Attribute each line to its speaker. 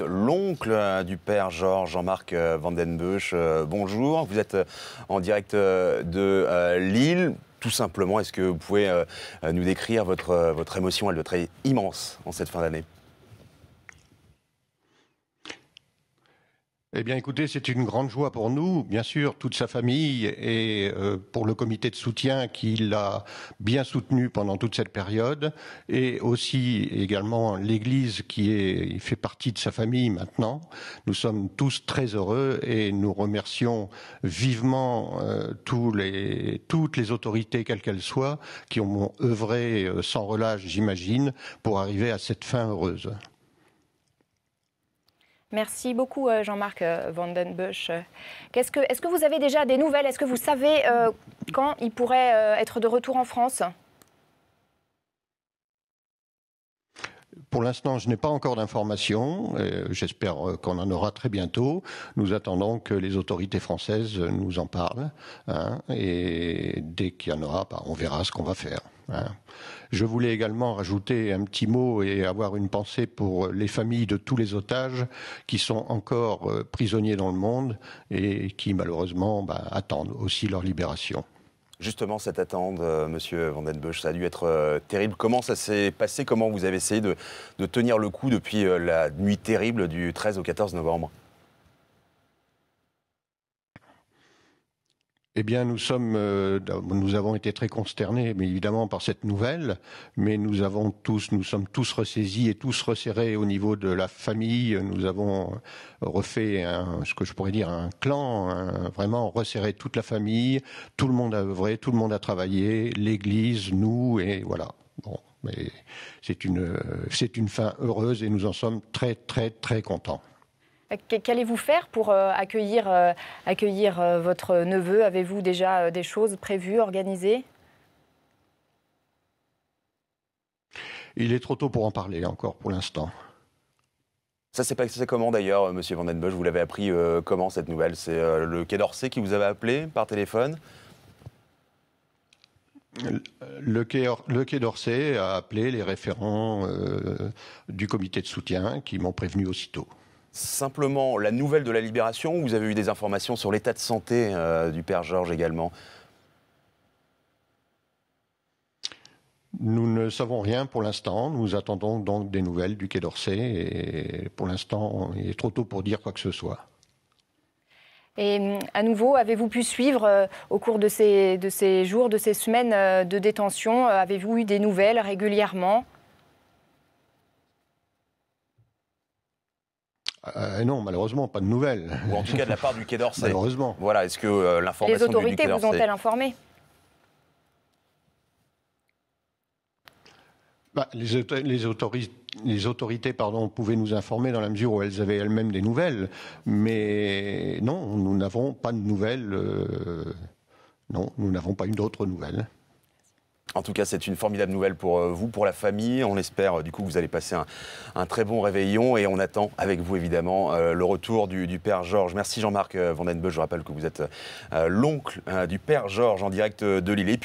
Speaker 1: l'oncle du père Georges, Jean-Marc Van den Bussche. Bonjour, vous êtes en direct de Lille. Tout simplement, est-ce que vous pouvez nous décrire votre émotion? Elle doit être immense en cette fin d'année.
Speaker 2: Eh bien, écoutez, c'est une grande joie pour nous, bien sûr, toute sa famille et pour le comité de soutien qui l'a bien soutenu pendant toute cette période, et aussi également l'Église qui fait partie de sa famille maintenant. Nous sommes tous très heureux et nous remercions vivement toutes les autorités, quelles qu'elles soient, qui ont œuvré sans relâche, j'imagine, pour arriver à cette fin heureuse.
Speaker 3: Merci beaucoup Jean-Marc Van den Bussche. Est-ce que vous avez déjà des nouvelles? Est-ce que vous savez quand il pourrait être de retour en France?
Speaker 2: Pour l'instant, je n'ai pas encore d'informations. J'espère qu'on en aura très bientôt. Nous attendons que les autorités françaises nous en parlent. Et dès qu'il y en aura, on verra ce qu'on va faire. Je voulais également rajouter un petit mot et avoir une pensée pour les familles de tous les otages qui sont encore prisonniers dans le monde et qui malheureusement attendent aussi leur libération.
Speaker 1: Justement, cette attente, Monsieur Van den Bussche, ça a dû être terrible. Comment ça s'est passé? Comment vous avez essayé de tenir le coup depuis la nuit terrible du 13 au 14 novembre?
Speaker 2: Eh bien, nous avons été très consternés, mais évidemment, par cette nouvelle. Mais nous sommes tous ressaisis et tous resserrés au niveau de la famille. Nous avons refait ce que je pourrais dire un clan, vraiment resserré toute la famille. Tout le monde a œuvré, tout le monde a travaillé, l'Église, nous, et voilà. Bon, mais c'est une fin heureuse et nous en sommes très, très, très contents.
Speaker 3: Qu'allez-vous faire pour accueillir votre neveu? Avez-vous déjà des choses prévues, organisées?
Speaker 2: Il est trop tôt pour en parler encore pour l'instant.
Speaker 1: Ça s'est passé comment d'ailleurs, Monsieur Van den Bussche? Vous l'avez appris comment cette nouvelle? C'est le Quai d'Orsay qui vous avait appelé par téléphone?
Speaker 2: Le Quai d'Orsay a appelé les référents du comité de soutien qui m'ont prévenu aussitôt.
Speaker 1: Simplement la nouvelle de la libération, ou vous avez eu des informations sur l'état de santé du père Georges également?
Speaker 2: Nous ne savons rien pour l'instant. Nous attendons donc des nouvelles du Quai d'Orsay et pour l'instant, il est trop tôt pour dire quoi que ce soit.
Speaker 3: Et à nouveau, avez-vous pu suivre au cours de ces jours, de ces semaines de détention, avez-vous eu des nouvelles régulièrement?
Speaker 2: Non, malheureusement, pas de nouvelles.
Speaker 1: Ou en tout cas de la part du Quai d'Orsay.
Speaker 2: Malheureusement.
Speaker 1: Voilà, est-ce que l'information
Speaker 3: Les autorités vous ont-elles informé?
Speaker 2: Les autorités pouvaient nous informer dans la mesure où elles avaient elles-mêmes des nouvelles. Mais non, nous n'avons pas de nouvelles. Non, nous n'avons pas eu d'autres nouvelles.
Speaker 1: En tout cas, c'est une formidable nouvelle pour vous, pour la famille. On espère du coup que vous allez passer un très bon réveillon et on attend avec vous évidemment le retour du père Georges. Merci Jean-Marc Van den Bussche. Je rappelle que vous êtes l'oncle du père Georges en direct de Lille. Et puis,